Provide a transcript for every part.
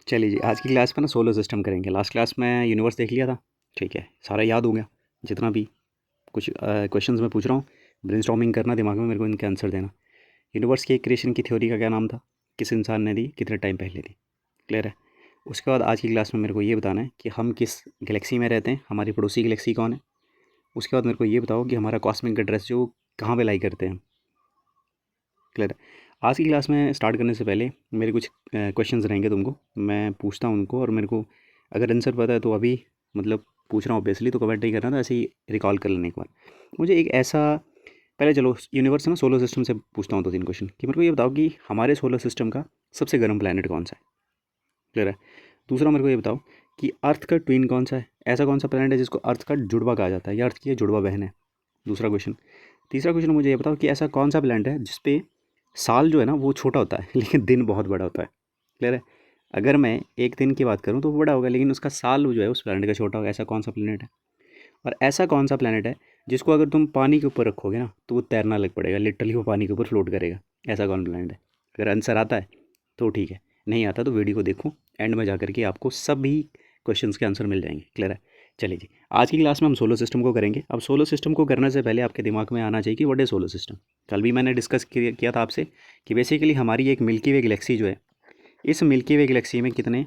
चलिए जी, आज की क्लास में ना सोलर सिस्टम करेंगे। लास्ट क्लास में यूनिवर्स देख लिया था, ठीक है, सारा याद हो गया। जितना भी कुछ क्वेश्चंस मैं पूछ रहा हूँ, ब्रेनस्टॉर्मिंग करना दिमाग में, मेरे को इनके आंसर देना। यूनिवर्स की क्रिएशन की थ्योरी का क्या नाम था, किस इंसान ने दी, कितने टाइम पहले दी, क्लियर है। उसके बाद आज की क्लास में मेरे को ये बताना है कि हम किस गैलेक्सी में रहते हैं, हमारी पड़ोसी गैलेक्सी कौन है। उसके बाद मेरे को ये बताओ कि हमारा कॉस्मिक एड्रेस जो कहाँ पे लाई करते हैं, क्लियर है। आज की क्लास में स्टार्ट करने से पहले मेरे कुछ क्वेश्चंस रहेंगे तुमको, मैं पूछता हूँ उनको, और मेरे को अगर आंसर पता है तो अभी मतलब पूछ रहा हूँ ऑब्वियसली, तो कमेंट नहीं करना, तो ऐसे ही रिकॉल कर लेने एक बार। मुझे एक ऐसा, पहले चलो यूनिवर्स है ना, सोलर सिस्टम से पूछता हूँ 2-3 क्वेश्चन कि मेरे को ये बताओ कि हमारे सोलर सिस्टम का सबसे गर्म प्लानट कौन सा है, क्लियर है। दूसरा मेरे को ये बताओ कि अर्थ का ट्विन कौन सा है, ऐसा कौन सा प्लानट है जिसको अर्थ का जुड़वा कहा जाता है, या अर्थ की जुड़वा बहन है, दूसरा क्वेश्चन। तीसरा क्वेश्चन मुझे ये बताओ कि ऐसा कौन सा प्लानट है जिसपे साल जो है ना वो छोटा होता है लेकिन दिन बहुत बड़ा होता है, क्लियर है। अगर मैं एक दिन की बात करूँ तो वो बड़ा होगा, लेकिन उसका साल जो है उस प्लानट का छोटा होगा। ऐसा कौन सा प्लानट है। और ऐसा कौन सा प्लानट है जिसको अगर तुम पानी के ऊपर रखोगे ना तो वो तैरना लग पड़ेगा, लिटरली वो पानी के ऊपर फ्लोट करेगा। ऐसा कौन प्लानट है। अगर आंसर आता है तो ठीक है, नहीं आता तो वीडियो को देखो, एंड में जा करके आपको सभी क्वेश्चंस के आंसर मिल जाएंगे, क्लियर है। चलिए जी, आज की क्लास में हम सोलर सिस्टम को करेंगे। अब सोलर सिस्टम को करने से पहले आपके दिमाग में आना चाहिए कि व्हाट इज सोलर सिस्टम। कल भी मैंने डिस्कस किया था आपसे कि बेसिकली हमारी एक मिल्की वे गैलेक्सी जो है, इस मिल्की वे गैलेक्सी में कितने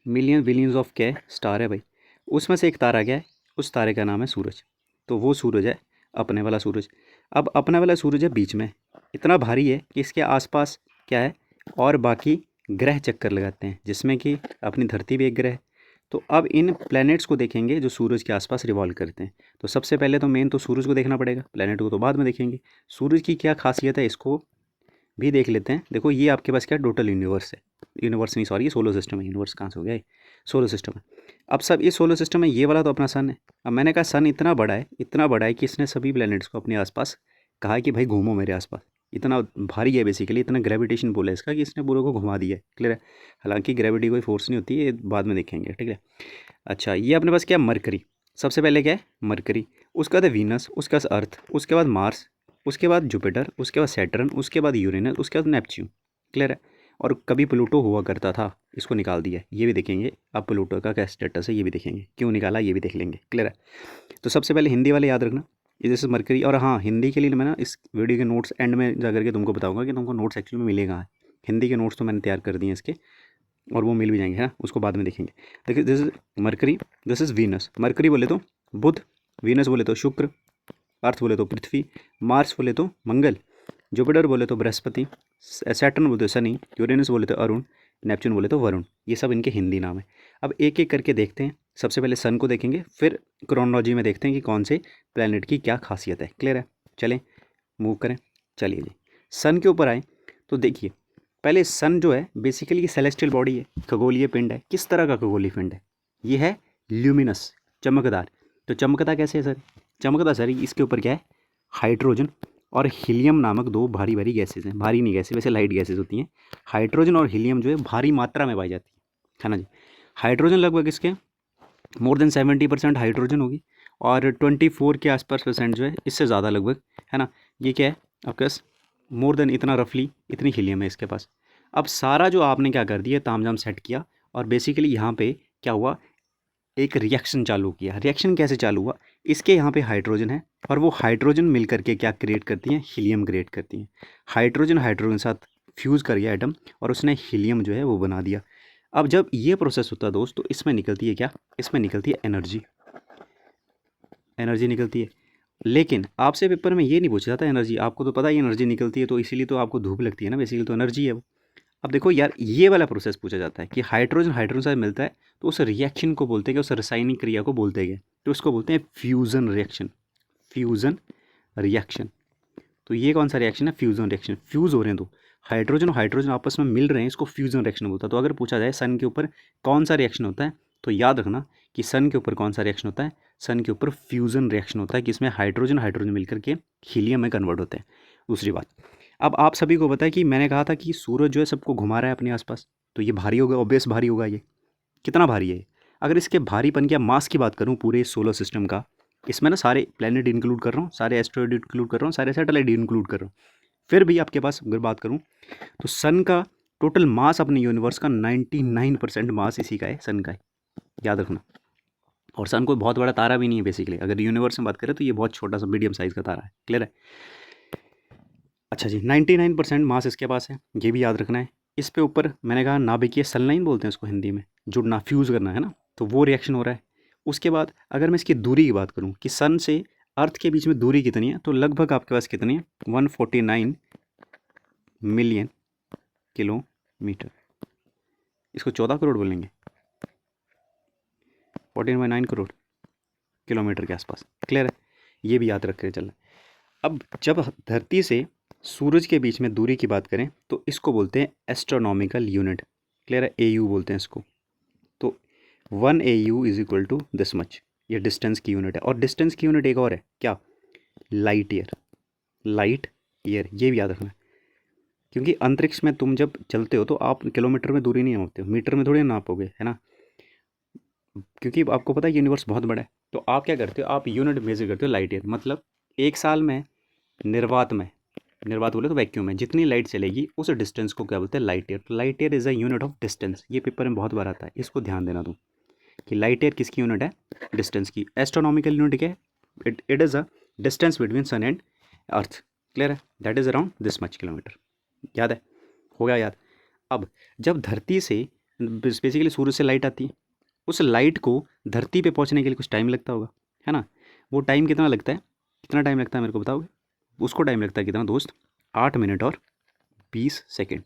मिलियन बिलियंस ऑफ क्या स्टार है भाई। उसमें से एक तारा क्या है, उस तारे का नाम है सूरज। तो वो सूरज है अपने वाला सूरज। अब अपने वाला सूरज है बीच में, इतना भारी है कि इसके आसपास क्या है, और बाकी ग्रह चक्कर लगाते हैं, जिसमें कि अपनी धरती भी एक ग्रह है। तो अब इन प्लैनेट्स को देखेंगे जो सूरज के आसपास रिवॉल्व करते हैं। तो सबसे पहले तो मेन तो सूरज को देखना पड़ेगा, प्लैनेट को तो बाद में देखेंगे। सूरज की क्या खासियत है इसको भी देख लेते हैं। देखो ये आपके पास क्या टोटल यूनिवर्स है, यूनिवर्स नहीं सॉरी, ये सोलर सिस्टम है। यूनिवर्स कहाँ से हो गया, सोलर सिस्टम है। अब सब ये सोलर सिस्टम है, ये वाला तो अपना सन है। अब मैंने कहा सन इतना बड़ा है, इतना बड़ा है कि इसने सभी प्लैनेट्स को अपने आसपास कहा कि भाई घूमो मेरे आसपास। इतना भारी है बेसिकली, इतना ग्रेविटेशन बोला है इसका कि इसने पूरे को घुमा दिया है, क्लियर है। हालांकि ग्रेविटी कोई फोर्स नहीं होती है, ये बाद में देखेंगे, ठीक है। अच्छा, ये अपने पास क्या, मरकरी। सबसे पहले क्या है, मरकरी। उसके बाद है वीनस, उसके बाद अर्थ, उसके बाद मार्स, उसके बाद जुपिटर, उसके बाद सैटर्न, उसके बाद यूरेनस, उसके बाद नेपच्यून, क्लियर है। और कभी प्लूटो हुआ करता था, इसको निकाल दिया, ये भी देखेंगे। अब प्लूटो का क्या स्टेटस है ये भी देखेंगे, क्यों निकाला ये भी देख लेंगे, क्लियर है। तो सबसे पहले हिंदी वाले याद रखना, ये जैसे मरकरी। और हाँ, हिंदी के लिए मैं ना इस वीडियो के नोट्स एंड में जा करके तुमको बताऊंगा कि तुमको नोट्स एक्चुअली में मिलेगा। हिंदी के नोट्स तो मैंने तैयार कर दिए हैं इसके, और वो मिल भी जाएंगे, है उसको बाद में देखेंगे। देखिए, this is mercury, this is Venus. Mercury बोले तो बुध, वीनस बोले तो शुक्र, अर्थ बोले तो पृथ्वी, मार्स बोले तो मंगल, जुपिटर बोले तो बृहस्पति, सैटर्न बोले तो शनि, यूरेनस बोले तो अरुण, नेपच्यून बोले तो वरुण। ये सब इनके हिंदी नाम है। अब एक एक करके देखते हैं। सबसे पहले सन को देखेंगे, फिर क्रोनोलॉजी में देखते हैं कि कौन से प्लैनेट की क्या खासियत है, क्लियर है। चलें मूव करें। चलिए जी, सन के ऊपर आए तो देखिए, पहले सन जो है बेसिकली ये सेलेस्टियल बॉडी है, खगोलीय पिंड है। किस तरह का खगोलीय पिंड है, ये है ल्यूमिनस, चमकदार। तो चमकता कैसे है सर, चमकता सर इसके ऊपर क्या है, हाइड्रोजन और हीलियम नामक दो भारी भारी गैसेज हैं। भारी नहीं गैसेज, वैसे लाइट गैसेज होती हैं। हाइड्रोजन और हीलियम जो है भारी मात्रा में पाई जाती है ना जी। हाइड्रोजन लगभग इसके मोर देन 70% हाइड्रोजन होगी, और 24 के आसपास परसेंट जो है इससे ज़्यादा लगभग, है ना। ये क्या है आपके पास, मोर देन इतना रफली इतनी हीलियम है इसके पास। अब सारा जो आपने क्या कर दिया, तामझाम सेट किया, और बेसिकली यहाँ पे क्या हुआ, एक रिएक्शन चालू किया। रिएक्शन कैसे चालू हुआ, इसके यहाँ पे हाइड्रोजन है, और वो हाइड्रोजन मिल करके क्या क्रिएट करती हैं, हीलियम क्रिएट करती हैं। हाइड्रोजन हाइड्रोजन साथ फ्यूज़ कर गया एटम, और उसने हीलियम जो है वो बना दिया। अब जब ये प्रोसेस होता है दोस्त, तो इसमें निकलती है क्या, इसमें निकलती है एनर्जी, एनर्जी निकलती है। लेकिन आपसे पेपर में ये नहीं पूछा जाता एनर्जी, आपको तो पता ही एनर्जी निकलती है, तो इसीलिए तो आपको धूप लगती है ना, बेसिकली तो एनर्जी है वो। अब देखो यार, ये वाला प्रोसेस पूछा जाता है कि हाइड्रोजन हाइड्रोजन से मिलता है, तो उस रिएक्शन को बोलते हैं कि उस रासायनिक क्रिया को बोलते हैं, तो उसको बोलते हैं फ्यूज़न रिएक्शन। Fusion reaction. तो ये कौन सा रिएक्शन है, फ्यूज़न रिएक्शन। फ्यूज़ हो रहे हैं, तो हाइड्रोजन और हाइड्रोजन आपस में मिल रहे हैं, इसको फ्यूज़न रिएक्शन बोलता है। तो अगर पूछा जाए सन के ऊपर कौन सा रिएक्शन होता है, तो याद रखना कि सन के ऊपर कौन सा रिएक्शन होता है, सन के ऊपर फ्यूज़न रिएक्शन होता है, कि इसमें हाइड्रोजन हाइड्रोजन मिलकर के हीलियम में कन्वर्ट होते हैं। दूसरी बात, अब आप सभी को पता है कि मैंने कहा था कि सूरज जो है सबको घुमा रहा है अपने आसपास, तो ये भारी होगा, ऑब्वियस भारी होगा। ये कितना भारी है। अगर इसके भारीपन या मास की बात करूँ पूरे सोलर सिस्टम का, इसमें ना सारे प्लैनेट इंक्लूड कर रहा हूँ, सारे एस्ट्रॉयड इंक्लूड कर रहा हूँ, सारे सैटेलाइट इंक्लूड कर रहा हूँ, फिर भी आपके पास अगर बात करूँ तो सन का टोटल मास अपने यूनिवर्स का 99% मास इसी का है, सन का है, याद रखना। और सन कोई बहुत बड़ा तारा भी नहीं है बेसिकली, अगर यूनिवर्स में बात करें तो ये बहुत छोटा सा मीडियम साइज़ का तारा है। क्लियर है? अच्छा जी, 99% मास इसके पास है, ये भी याद रखना है। इस पे ऊपर मैंने कहा नाभिकीय संलयन बोलते हैं उसको हिंदी में, जुड़ना, फ्यूज़ करना है ना, तो वो रिएक्शन हो रहा है। उसके बाद अगर मैं इसकी दूरी की बात करूँ कि सन से अर्थ के बीच में दूरी कितनी है, तो लगभग आपके पास कितनी है, 149 मिलियन किलोमीटर। इसको 14 करोड़ बोलेंगे, 14/9 करोड़ किलोमीटर के आसपास। क्लियर है? ये भी याद रख कर चलना। अब जब धरती से सूरज के बीच में दूरी की बात करें तो इसको बोलते हैं एस्ट्रोनॉमिकल यूनिट। क्लियर है? AU बोलते हैं इसको। तो 1 AU is equal to this much, ये डिस्टेंस की यूनिट है। और डिस्टेंस की यूनिट एक और है, क्या? Light year. लाइट ईयर, ये भी याद रखना, क्योंकि अंतरिक्ष में तुम जब चलते हो तो आप किलोमीटर में दूरी नहीं नापते हो, मीटर में थोड़ी नापोगे, है ना, क्योंकि आपको पता है यूनिवर्स बहुत बड़ा है। तो आप क्या करते हो, आप यूनिट मेजर करते हो लाइट ईयर। मतलब एक साल में निर्वात में, निर्वात बोले तो वैक्यूम में जितनी लाइट चलेगी उस डिस्टेंस को क्या बोलते हैं, लाइट ईयर। तो light year is a unit of distance. ये पेपर में बहुत बार आता है, इसको ध्यान देना तुम कि लाइट ईयर किसकी यूनिट है, डिस्टेंस की। एस्ट्रोनॉमिकल यूनिट क्या है, it is a distance between sun and Earth. Clear है? That is around this much kilometre. याद है? हो गया याद? अब जब धरती से बेसिकली सूरज से लाइट आती है, उस लाइट को धरती पे पहुंचने के लिए कुछ टाइम लगता होगा, है ना। वो टाइम कितना लगता है, कितना टाइम लगता है मेरे को बताओगे? उसको टाइम लगता है कितना दोस्त, 8 मिनट और 20 सेकेंड।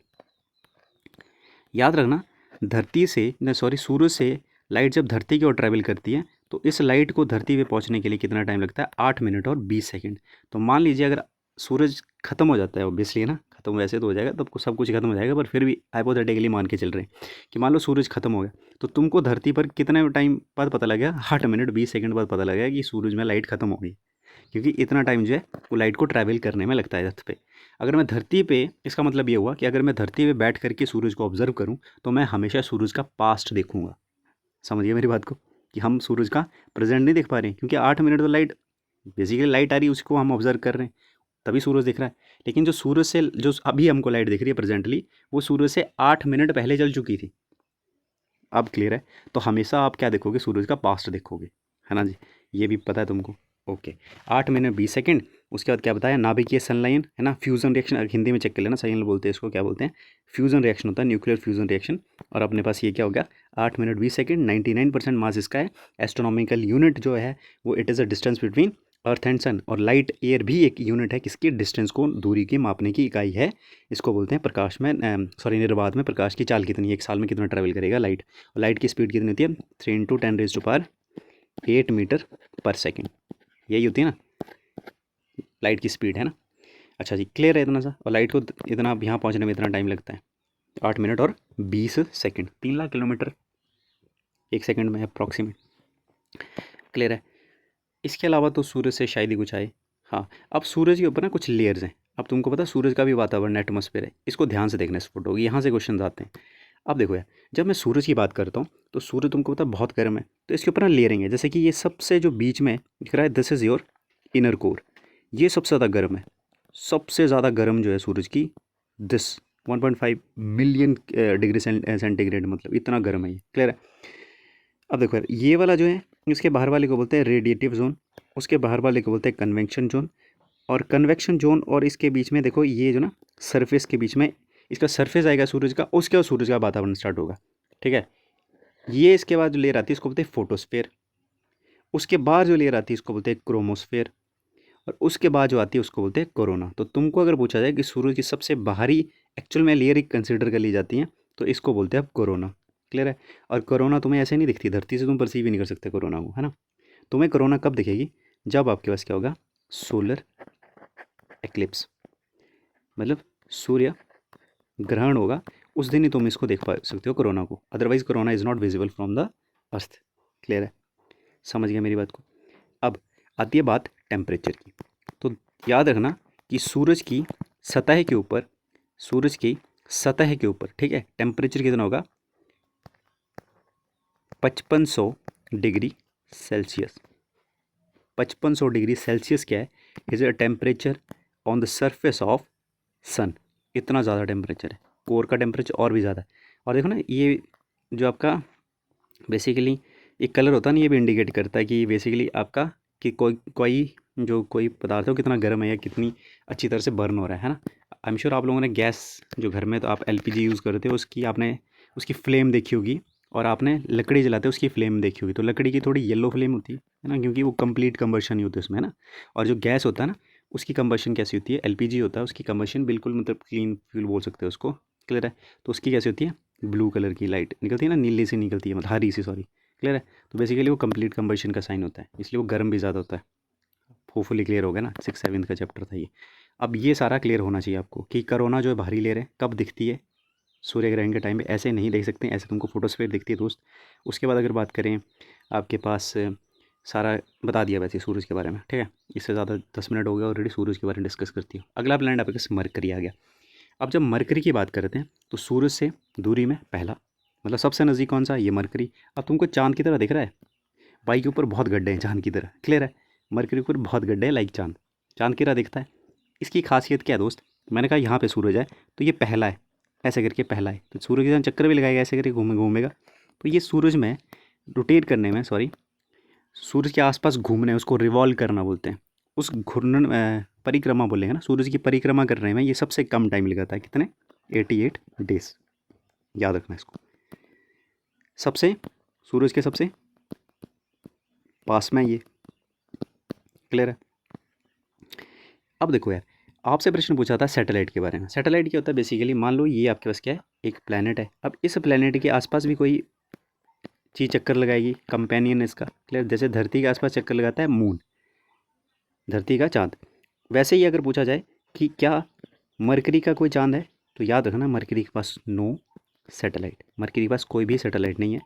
याद रखना, धरती से न सॉरी सूरज से लाइट जब धरती की ओर ट्रैवल करती है तो इस लाइट को धरती पे पहुंचने के लिए कितना टाइम लगता है, 8 मिनट और 20 सेकेंड। तो मान लीजिए अगर सूरज खत्म हो जाता है, ऑब्वियसली ना, खत्म वैसे तो हो जाएगा, तब सब कुछ खत्म हो जाएगा, पर फिर भी हाइपोथेटिकली मान के चल रहे हैं कि मान लो सूरज खत्म हो गया, तो तुमको धरती पर कितने टाइम बाद पता लगेगा, 8 मिनट 20 सेकेंड बाद पता लगेगा कि सूरज में लाइट खत्म हो गई, क्योंकि इतना टाइम जो है वो लाइट को ट्रैवल करने में लगता है अर्थ पे। अगर मैं धरती पे, इसका मतलब ये हुआ कि अगर मैं धरती पे बैठ करके सूरज को ऑब्जर्व करूँ तो मैं हमेशा सूरज का पास्ट देखूंगा। समझिए मेरी बात को, कि हम सूरज का प्रेजेंट नहीं देख पा रहे हैं, क्योंकि 8 मिनट तो लाइट, बेसिकली लाइट आ रही है, उसको हम ऑब्जर्व कर रहे हैं, तभी सूरज दिख रहा है। लेकिन जो सूरज से जो अभी हमको लाइट दिख रही है प्रेजेंटली, वो सूरज से 8 मिनट पहले जल चुकी थी। अब क्लियर है? तो हमेशा आप क्या देखोगे, सूरज का पास्ट देखोगे, है ना जी। ये भी पता है तुमको? ओके। 8 minute 20 second. उसके बाद क्या बताया, नाभिकीय संलयन, है ना, फ्यूजन रिएक्शन, हिंदी में चेक कर लेना, संलयन बोलते हैं इसको, क्या बोलते हैं, फ्यूजन रिएक्शन होता है, न्यूक्लियर फ्यूजन रिएक्शन। और अपने पास ये क्या हो गया, 8 मिनट 20 सेकेंड, 99% मास इसका है। एस्ट्रोनॉमिकल यूनिट जो है वो it is a distance between Earth and sun. और लाइट ईयर भी एक यूनिट है, किसकी, डिस्टेंस को, दूरी की मापने की इकाई है। इसको बोलते हैं प्रकाश में, सॉरी निर्वात में प्रकाश की चाल कितनी है, एक साल में कितना ट्रैवल करेगा लाइट। और लाइट की स्पीड कितनी होती है, 3 × 10⁸ मीटर पर सेकेंड, यही होती है ना लाइट की स्पीड, है ना। अच्छा जी, क्लियर है इतना सा। और लाइट को इतना यहाँ पहुँचने में इतना टाइम लगता है, 8 मिनट और 20 सेकेंड, 3 लाख किलोमीटर एक सेकेंड में अप्रॉक्सीमेट। क्लियर है? इसके अलावा तो सूरज से शायद ही कुछ आए। हाँ, अब सूरज के ऊपर ना कुछ लेयर्स हैं। अब तुमको पता है सूरज का भी वातावरण एटमॉस्फेयर है, इसको ध्यान से देखना इस फोटो की, यहाँ से क्वेश्चन आते हैं। अब देखो यार, जब मैं सूरज की बात करता हूँ तो सूरज तुमको पता है बहुत गर्म है, तो इसके ऊपर ना लेयरिंग है। जैसे कि ये सबसे जो बीच में दिख रहा है, this is your inner core, ये सबसे ज़्यादा गर्म है। सबसे ज़्यादा गर्म जो है सूरज की, दिस 1.5 मिलियन डिग्री सेंटीग्रेड, मतलब इतना गर्म है ये। क्लियर है? अब देखो यार, ये वाला जो है इसके बाहर वाले को बोलते हैं रेडिएटिव जोन, उसके बाहर वाले को बोलते हैं कन्वेक्शन जोन। और कन्वेक्शन जोन और इसके बीच में देखो, ये जो ना सरफेस के बीच में इसका सरफेस आएगा सूरज का, उसके बाद सूरज का वातावरण स्टार्ट होगा। ठीक है? ये इसके बाद जो लेयर आती है इसको बोलते हैं फोटोस्फेयर। उसके बाद जो लेयर आती है इसको बोलते हैं क्रोमोस्फेयर। और उसके बाद जो आती है उसको बोलते हैं कोरोना। तो तुमको अगर पूछा जाए कि सूरज की सबसे बाहरी एक्चुअल में लेयर ही कंसिडर कर ली जाती है, तो इसको बोलते हैं अब कोरोना। क्लियर है? और कोरोना तुम्हें ऐसे नहीं दिखती, धरती से तुम परसीव ही नहीं कर सकते कोरोना को, है ना। तुम्हें कोरोना कब दिखेगी, जब आपके पास क्या होगा, सोलर एक्लिप्स, मतलब सूर्य ग्रहण होगा, उस दिन ही तुम इसको देख पा सकते हो कोरोना को। Otherwise corona is not visible from the earth. Clear है? समझ गया मेरी बात को? अब आती है बात टेम्परेचर की। तो याद रखना कि सूरज की सतह के ऊपर, सूरज की सतह के ऊपर, ठीक है, टेम्परेचर कितना होगा, 5500 डिग्री सेल्सियस। 5500 डिग्री सेल्सियस क्या है, is a temperature on the surface of sun. इतना ज़्यादा टेम्परेचर है। कोर का टेम्परेचर और भी ज़्यादा है। और देखो ना, ये जो आपका बेसिकली एक कलर होता है ना, ये भी इंडिकेट करता है कि बेसिकली आपका कि कोई पदार्थ हो कितना गर्म है या कितनी अच्छी तरह से बर्न हो रहा है ना। आई एम श्योर आप लोगों ने गैस जो घर में तो आप एलपीजी यूज़ करते हो उसकी फ्लेम देखी होगी, और आपने लकड़ी जलाते हो उसकी फ्लेम देखी होगी। तो लकड़ी की थोड़ी येलो फ्लेम होती है ना, क्योंकि वो कंप्लीट कंबर्शन नहीं होती उसमें, है ना। और जो गैस होता है ना, उसकी कंबर्शन कैसी होती है, एलपीजी होता है उसकी कंबर्शन बिल्कुल मतलब क्लीन फ्यूल बोल सकते हो उसको, क्लियर है। तो उसकी कैसी होती है, ब्लू कलर की लाइट निकलती है ना, नीली से निकलती है, मतलब हरी सी, सॉरी, क्लियर है। तो बेसिकली वो कंप्लीट कंबर्शन का साइन होता है, इसलिए वो गर्म भी ज़्यादा होता है। होपफुली क्लियर हो गया ना, 6-7 का चैप्टर था ये। अब ये सारा क्लियर होना चाहिए आपको कि कोरोना जो है बाहरी लेयर है कब दिखती है, सूर्य ग्रहण के टाइम पे ऐसे नहीं देख सकते, ऐसे तुमको फोटोस्फीयर दिखती है दोस्त। उसके बाद अगर बात करें आपके पास सारा बता दिया वैसे सूरज के बारे में, ठीक है। इससे ज़्यादा 10 मिनट हो गया ऑलरेडी, सूरज के बारे में डिस्कस करती हूँ। अगला प्लैनेट आपके पास मरकरी आ गया। अब जब मरकरी की बात करते हैं तो सूरज से दूरी में पहला, मतलब सबसे नज़दीक कौन सा, ये मरकरी। अब तुमको चांद की तरह दिख रहा है, बाई के ऊपर बहुत गड्ढे हैं चांद की तरह, क्लियर है। मरकरी के ऊपर बहुत गड्ढे हैं लाइक चांद, चांद की तरह दिखता है। इसकी खासियत क्या है दोस्त, मैंने कहा यहाँ पे सूरज है तो ये पहला है, ऐसे करके पहला है, तो सूरज के साथ चक्कर भी लगाएगा, ऐसे करके घूमेगा। तो ये सूरज में रोटेट करने में, सॉरी, सूरज के आसपास घूमने, उसको रिवॉल्व करना बोलते हैं। उस घूर्णन परिक्रमा बोलेंगे ना, सूरज की परिक्रमा करने में ये सबसे कम टाइम लगाता है, कितने, 88 डेज, याद रखना इसको। सबसे सूरज के सबसे पास में ये, क्लियर है। अब देखो यार, आपसे प्रश्न पूछा था सैटेलाइट के बारे में। सैटेलाइट क्या होता है, बेसिकली मान लो ये आपके पास क्या है, एक प्लेनेट है। अब इस प्लेनेट के आसपास भी कोई चीज़ चक्कर लगाएगी, कंपेनियन इसका, क्लियर। जैसे धरती के आसपास चक्कर लगाता है मून, धरती का चांद, वैसे ही अगर पूछा जाए कि क्या मरकरी का कोई चांद है, तो याद रखना मरकरी के पास नो सैटेलाइट, मरकरी के पास कोई भी सैटेलाइट नहीं है।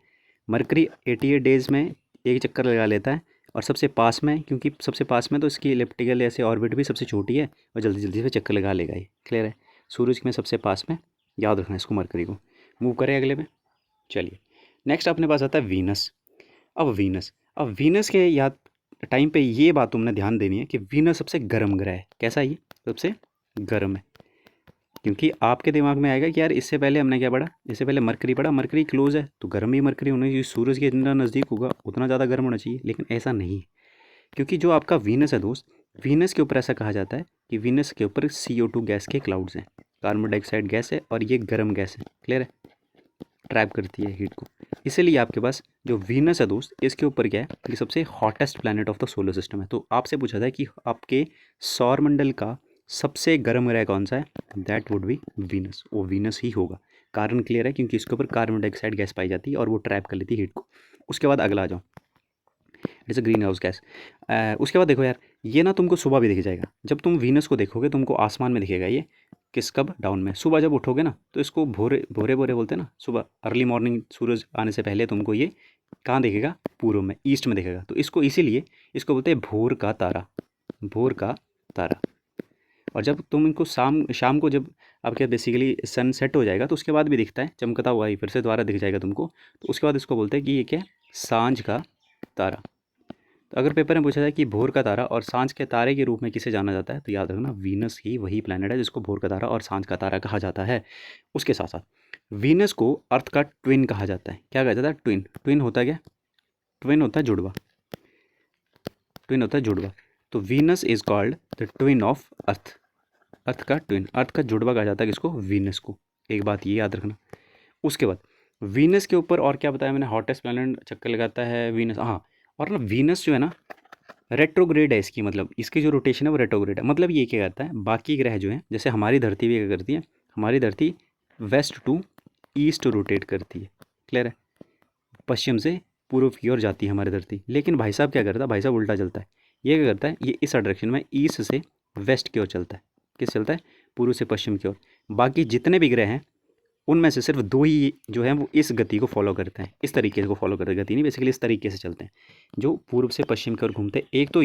मरकरी 88 डेज़ में एक चक्कर लगा लेता है, और सबसे पास में, क्योंकि सबसे पास में तो इसकी इलिप्टिकल ऐसे ऑर्बिट भी सबसे छोटी है, और जल्दी जल्दी से चक्कर लगा लेगा ये, क्लियर है। सूरज में सबसे पास में, याद रखना इसको मरकरी को। मूव करें अगले में, चलिए। नेक्स्ट अपने पास आता है वीनस। अब वीनस के याद टाइम पे ये बात तुमने ध्यान देनी है कि वीनस सबसे गर्म ग्रह है। कैसा है ये, सबसे गर्म है। क्योंकि आपके दिमाग में आएगा कि यार इससे पहले हमने क्या पढ़ा, इससे पहले मरकरी पढ़ा, मरकरी क्लोज है तो गर्म ही मरकरी होना चाहिए, सूरज के जितना नज़दीक होगा उतना ज़्यादा गर्म होना चाहिए, लेकिन ऐसा नहीं है। क्योंकि जो आपका वीनस है दोस्त, वीनस के ऊपर ऐसा कहा जाता है कि वीनस के ऊपर CO2 गैस के क्लाउड्स हैं, कार्बन डाइऑक्साइड गैस है, और ये गर्म गैस है, क्लियर है, ट्रैप करती है हीट को। इसीलिए आपके पास जो वीनस है दोस्त, इसके ऊपर क्या है, ये सबसे hottest planet of the solar system है। तो आपसे पूछा जाए कि आपके सौरमंडल का सबसे गर्म ग्रह कौन सा है, दैट वुड बी वीनस, वो वीनस ही होगा। कारण क्लियर है, क्योंकि इसके ऊपर कार्बन डाइऑक्साइड गैस पाई जाती है और वो ट्रैप कर लेती है हीट को। उसके बाद अगला आ जाओ, it is a green house gas. उसके बाद देखो यार, ये ना तुमको सुबह भी दिख जाएगा। जब तुम वीनस को देखोगे तुमको आसमान में दिखेगा ये, किस, कब, डाउन में, सुबह जब उठोगे ना, तो इसको भोरे भोरे भोरे बोलते हैं ना, सुबह अर्ली मॉर्निंग, सूरज आने से पहले तुमको ये कहाँ दिखेगा, पूर्व में, ईस्ट में दिखेगा। तो इसको इसीलिए इसको बोलते हैं भोर का तारा, भोर का तारा। और जब तुम इनको शाम शाम को जब आपके बेसिकली सन सेट हो जाएगा तो उसके बाद भी दिखता है, चमकता हुआ ही फिर से दोबारा दिख जाएगा तुमको। तो उसके बाद इसको बोलते हैं कि ये क्या है, सांझ का तारा। तो अगर पेपर में पूछा जाए कि भोर का तारा और सांझ के तारे के रूप में किसे जाना जाता है, तो याद रखना वीनस ही वही प्लैनेट है जिसको भोर का तारा और सांझ का तारा कहा जाता है। उसके साथ साथ वीनस को अर्थ का ट्विन कहा जाता है। क्या कहा जाता है, ट्विन। ट्विन होता है क्या, ट्विन होता है जुड़वा, ट्विन होता है जुड़वा। तो Venus is called the twin of Earth, Earth का ट्विन, अर्थ का जुड़वा कहा जाता है किसको, वीनस को। एक बात ये याद रखना। उसके बाद वीनस के ऊपर और क्या बताया मैंने, हॉटेस्ट प्लैनेट चक्कर लगाता है वीनस, हाँ। और ना वीनस जो है ना, रेट्रोग्रेड है इसकी, मतलब इसकी जो रोटेशन है वो रेट्रोग्रेड है। मतलब ये क्या करता है, बाकी ग्रह जो हैं, जैसे हमारी धरती भी क्या करती है, हमारी धरती वेस्ट टू ईस्ट रोटेट करती है, क्लियर है, पश्चिम से पूर्व की ओर जाती है हमारी धरती। लेकिन भाई साहब क्या करता है, भाई साहब उल्टा चलता है। ये क्या करता है, ये इस डायरेक्शन में ईस्ट से वेस्ट की ओर चलता है, किस चलता है, पूर्व से पश्चिम की ओर। बाकी जितने भी ग्रह हैं उनमें से सिर्फ 2 ही जो हैं वो इस गति को फॉलो करते हैं, इस तरीके को फॉलो करते हैं, गति नहीं, बेसिकली इस तरीके से चलते हैं जो पूर्व से पश्चिम की ओर घूमते हैं। एक तो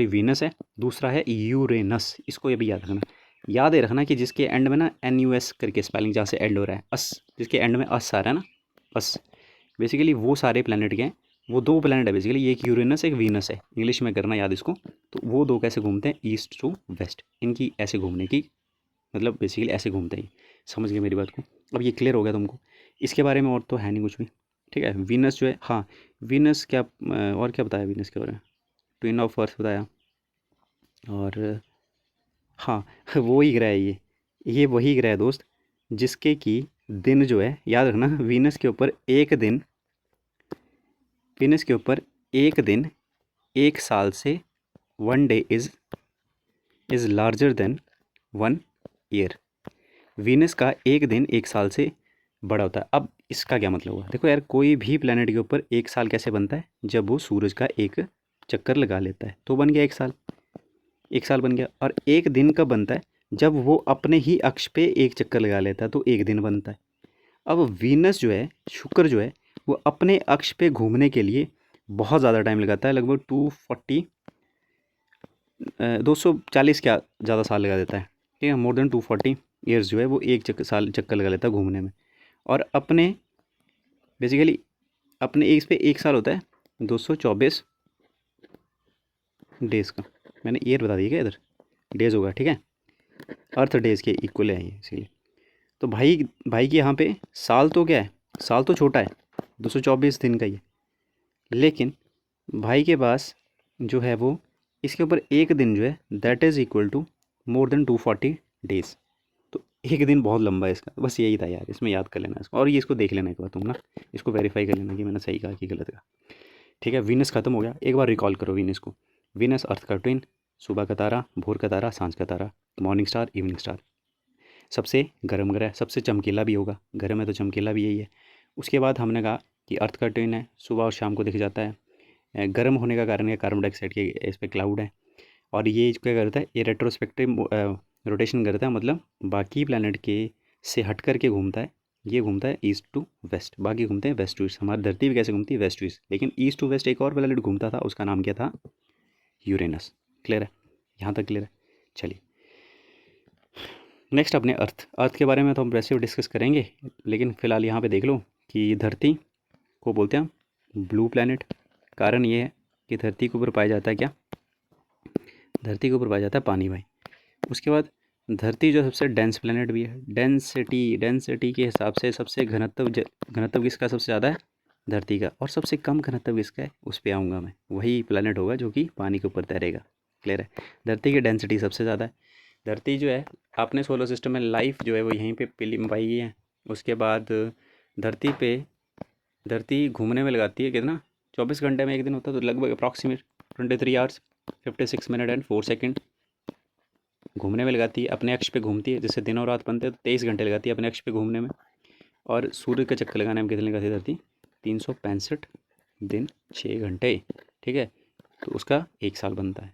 वीनस है, दूसरा है यूरेनस। इसको ये भी याद रखना, याद है रखना कि जिसके एंड में ना NUS करके स्पेलिंग जहाँ से एंड हो रहा है, अस, जिसके एंड में अस आ रहा है ना, अस, बेसिकली वो सारे प्लैनेट के हैं। वो 2 प्लैनेट है बेसिकली, एक यूरेनस एक वीनस है, इंग्लिश में करना याद इसको। तो वो 2 कैसे घूमते हैं, ईस्ट टू वेस्ट, इनकी ऐसे घूमने की, मतलब बेसिकली ऐसे घूमते हैं। समझ गए मेरी बात को? अब ये क्लियर हो गया तुमको? इसके बारे में और तो है नहीं कुछ भी, ठीक है। वीनस जो है, हाँ वीनस क्या और क्या बताया वीनस के बारे में? ट्विन ऑफ अर्थ बताया, और हाँ वो ही ग्रह है ये वही ग्रह है दोस्त, जिसके कि दिन जो है, याद रखना, वीनस के ऊपर एक दिन एक साल से, 1 day is larger than 1 year. Venus का एक दिन एक साल से बड़ा होता है। अब इसका क्या मतलब हुआ? देखो यार, कोई भी प्लेनेट के ऊपर एक साल कैसे बनता है? जब वो सूरज का एक चक्कर लगा लेता है तो बन गया एक साल, एक साल बन गया। और एक दिन कब बनता है? जब वो अपने ही अक्ष पे एक चक्कर लगा लेता है तो एक दिन बनता है। अब वीनस जो है, शुक्र जो है, वो अपने अक्ष पे घूमने के लिए बहुत ज़्यादा टाइम लगाता है, लगभग 240 क्या ज़्यादा साल लगा देता है, ठीक है। मोर देन 240 ईयर्स जो है वो एक चक्कर लगा लेता है घूमने में। और अपने बेसिकली अपने एक पे एक साल होता है 224 डेज़ का। मैंने ईयर बता दिया क्या? इधर डेज़ होगा, ठीक है। अर्थ डेज़ के इक्वल है ये, इसीलिए। तो भाई भाई की यहाँ पे साल तो क्या है, साल तो छोटा है, 224 दिन का ही है, लेकिन भाई के पास जो है वो, इसके ऊपर एक दिन जो है that is equal to more than 240 days. तो एक दिन बहुत लंबा है इसका, बस यही था यार, इसमें याद कर लेना इसको, और ये इसको देख लेना एक बार तुम ना, इसको वेरीफाई कर लेना कि मैंने सही कहा कि गलत कहा, ठीक है। वीनस खत्म हो गया, एक बार रिकॉल करो वीनस को। वीनस अर्थ का ट्विन, सुबह का तारा, भोर का तारा, सांझ का तारा, मॉर्निंग स्टार, इवनिंग स्टार, सबसे गर्म ग्रह, सबसे चमकीला भी होगा, गर्म है तो चमकीला भी यही है। उसके बाद हमने कहा कि अर्थ का ट्विन है, सुबह और शाम को दिख जाता है। गर्म होने का कारण है कार्बन डाइऑक्साइड के इस पर क्लाउड है, और ये क्या करता है, ये रेट्रोस्पेक्टिव रोटेशन करता है, मतलब बाकी प्लानट के से हट करके घूमता है। ये घूमता है ईस्ट टू वेस्ट, बाकी घूमते हैं वेस्ट टू ईस्ट। हमारी धरती भी कैसे घूमती है? West to east. लेकिन ईस्ट टू वेस्ट एक और प्लानट घूमता था, उसका नाम क्या था? यूरेनस। क्लियर है? यहाँ तक क्लियर है? चलिए नेक्स्ट अपने अर्थ के बारे में तो हम वैसे भी डिस्कस करेंगे, लेकिन फ़िलहाल यहाँ पे देख लो कि धरती को बोलते हैं हम ब्लू प्लैनेट। कारण ये है कि धरती के ऊपर पाया जाता है क्या? धरती के ऊपर पाया जाता है पानी भाई। उसके बाद धरती जो सबसे डेंस प्लैनेट भी है, डेंसिटी के हिसाब से सबसे घनत्व किसका सबसे ज़्यादा है? धरती का। और सबसे कम घनत्व किसका है? उस पर आऊँगा मैं। वही प्लैनेट होगा जो कि पानी के ऊपर तैरेगा। क्लियर है? धरती की डेंसिटी सबसे ज़्यादा है। धरती जो है, अपने सोलर सिस्टम में लाइफ जो है वो यहीं पे पाई गई है। उसके बाद धरती पे धरती घूमने में लगाती है कितना? 24 घंटे में एक दिन होता है, तो लगभग approximate 23 hours 56 minute and 4 second घूमने में लगाती है। अपने अक्ष पे घूमती है, जैसे दिन और रात बनते हैं तो 23 घंटे लगाती है अपने अक्ष पे घूमने में। और सूर्य का चक्कर लगाने में कितने लगाती है धरती? 365 दिन 6 घंटे, ठीक है। तो उसका एक साल बनता है।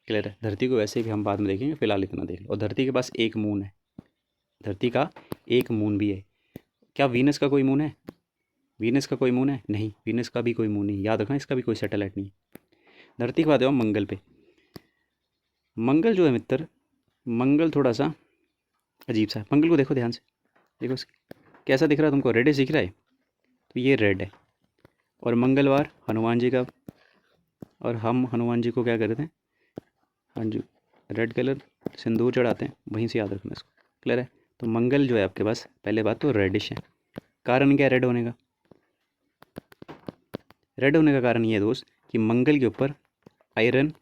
क्लियर है? धरती को वैसे भी हम बाद में देखेंगे, फिलहाल इतना देख लो। और धरती के पास एक मून है, धरती का एक मून भी है। क्या वीनस का कोई मून है? वीनस का कोई मून है? नहीं, वीनस का भी कोई मून नहीं। याद रखना, इसका भी कोई सैटेलाइट नहीं। धरती के बाद आओ मंगल पे। मंगल जो है मित्र, मंगल थोड़ा सा अजीब सा है। मंगल को देखो ध्यान से, देखो कैसा दिख रहा है तुमको? रेडिश दिख रहा है, तो ये रेड है। और मंगलवार हनुमान जी का, और हम हनुमान जी को क्या करते हैं? हाँ जी, रेड कलर सिंदूर चढ़ाते हैं, वहीं से याद रखना इसको। क्लियर है? तो मंगल जो है आपके पास, पहले बात तो रेडिश है। कारण क्या है रेड होने का? रेड होने का कारण ये है दोस्त कि मंगल के ऊपर आयरन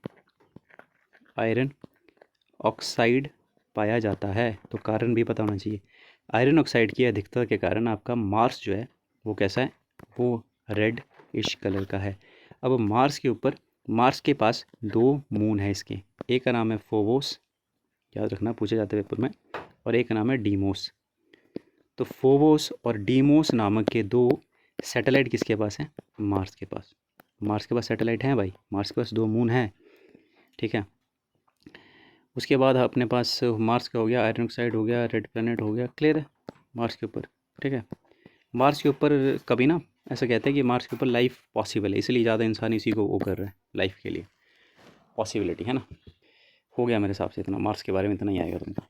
ऑक्साइड पाया जाता है। तो कारण भी पता होना चाहिए। आयरन ऑक्साइड की अधिकता के कारण आपका मार्स जो है वो कैसा है? वो रेड इश कलर का है। अब मार्स के ऊपर, मार्स के पास 2 मून है इसके। एक का नाम है फोबोस, याद रखना पूछे जाते हैं पेपर में, और एक का नाम है डीमोस। तो फोबोस और डीमोस नामक के 2 सैटेलाइट किसके पास हैं? मार्स के पास। मार्स के पास सैटेलाइट हैं भाई, मार्स के पास 2 मून हैं, ठीक है। उसके बाद अपने पास मार्स का हो गया, आयरन ऑक्साइड हो गया, रेड प्लैनेट हो गया। क्लियर है? मार्स के ऊपर, ठीक है। मार्स के ऊपर कभी ना ऐसा कहते हैं कि मार्स के ऊपर लाइफ पॉसिबल है, इसलिए ज़्यादा इंसान इसी को वो कर रहे हैं लाइफ के लिए, पॉसिबिलिटी है ना। हो गया मेरे हिसाब से इतना, मार्स के बारे में इतना ही आएगा तुमको।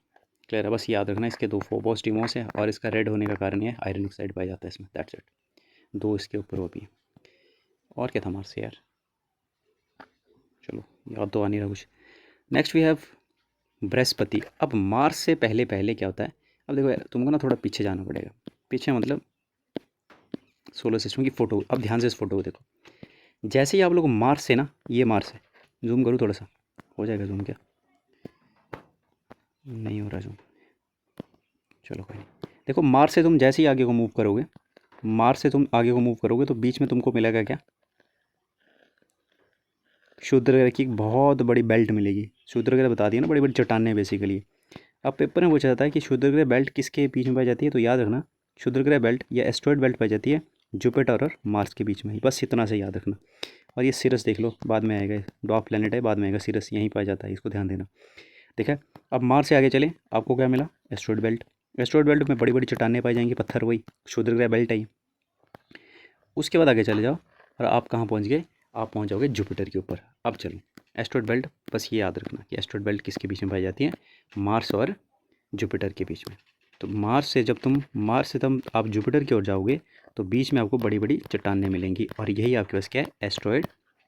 क्लियर है? बस याद रखना, इसके 2 फोबोस डीमोस है, और इसका रेड होने का कारण ये आयरन ऑक्साइड पाया जाता है इसमें, दैट्स इट। 2 इसके ऊपर वो भी है। और क्या था मार्स से यार? चलो याद तो आ नहीं रहा कुछ। Next we have Brihaspati. अब मार्स से पहले पहले क्या होता है? अब देखो यार, तुमको ना थोड़ा पीछे जाना पड़ेगा। पीछे मतलब सोलर सिस्टम की फ़ोटो। अब ध्यान से इस फोटो को देखो। जैसे ही आप लोग मार्स से ना, ये मार्स है, जूम करूँ थोड़ा सा, हो जाएगा जूम? क्या नहीं हो रहा जूम? चलो कोई नहीं। देखो मार्स से तुम जैसे ही आगे को मूव करोगे, मार्स से तुम आगे को मूव करोगे तो बीच में तुमको मिलेगा क्या? क्षुद्र ग्रह की एक बहुत बड़ी बेल्ट मिलेगी। क्षुद्र ग्रह बता दिया ना, बड़ी बड़ी चट्टानें बेसिकली। अब पेपर में पूछा जाता है कि क्षुद्र ग्रह बेल्ट किसके बीच में पाई जाती है, तो याद रखना क्षुद्र ग्रह बेल्ट या एस्ट्रॉयड बेल्ट पाई जाती है जुपिटर और मार्स के बीच में ही। बस इतना से याद रखना। और ये सिरस देख लो, बाद में आएगा, डॉफ प्लेनेट है, बाद में आएगा। सिरस यहीं पाया जाता है, इसको ध्यान देना। ठीक है। अब मार्स से आगे चले, आपको क्या मिला? Asteroid belt. एस्ट्रॉयड बेल्ट में बड़ी बड़ी चट्टानें पाई जाएंगी, पत्थर, वही क्षुद्र ग्रह बेल्ट है। उसके बाद आगे चले जाओ और आप कहाँ पहुँच गए? आप पहुँच जाओगे जुपिटर के ऊपर। अब चलो एस्ट्रॉयड बेल्ट, बस ये याद रखना कि एस्ट्रॉयड बेल्ट किसके बीच में पाई जाती है? मार्स और जुपिटर के बीच में। तो मार्स से तुम आप जुपिटर की ओर जाओगे तो बीच में आपको बड़ी बड़ी चट्टानें मिलेंगी, और यही आपके पास क्या है? एस्ट्रॉयड